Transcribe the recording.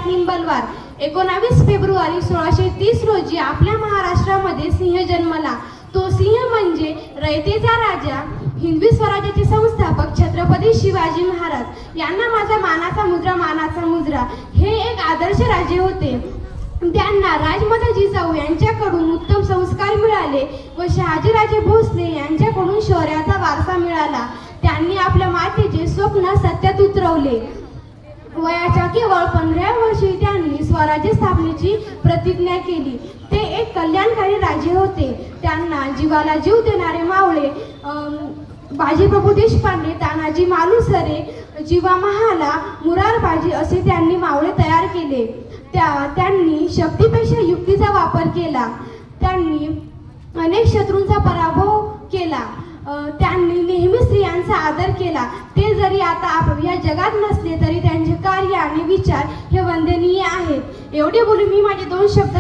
Vinayak Nimbalwar 19 February 1630 रोजी आपल्या महाराष्ट्रामध्ये सिंह जन्मला. तो सिंह म्हणजे रयतेचा राजा, हिंदवी स्वराज्याचे संस्थापक छत्रपती शिवाजी महाराज यांना माझा मानाचा मुजरा हे एक आदर्श राजे होते. त्यांना राजमाता जिजाऊ यांच्याकडून उत्तम संस्कार मिळाले व शहाजीराजे भोसले यांच्याकडून शौर्याचा वारसा मिळाला. त्यांनी आपल्या मातेचे स्वप्न सत्यात उतरवले. वयाच्या केवळ 15व्या वर्षी त्यांनी स्वराज्य स्थापनेची प्रतिज्ञा केली. ते एक कल्याणकारी राजे होते. त्यांना जीवाला जीव देणारे मावळे बाजीप्रभू देशपांडे, तानाजी मालुसरे, जीवा महाला, मुरारबाजी असे त्यांनी मावळे तयार केले. त्यांनी शक्तीपेक्षा युक्तीचा वापर केला. त्यांनी अनेक शत्रूंचा पराभव केला. त्यांनी नेहमी स्त्रियांचा आदर केला. ते जरी आता या जगात नसले तरी त्यांचे कार्य आणि विचार हे वंदनीय आहेत. एवढे बोलून मी माझे 2 शब्द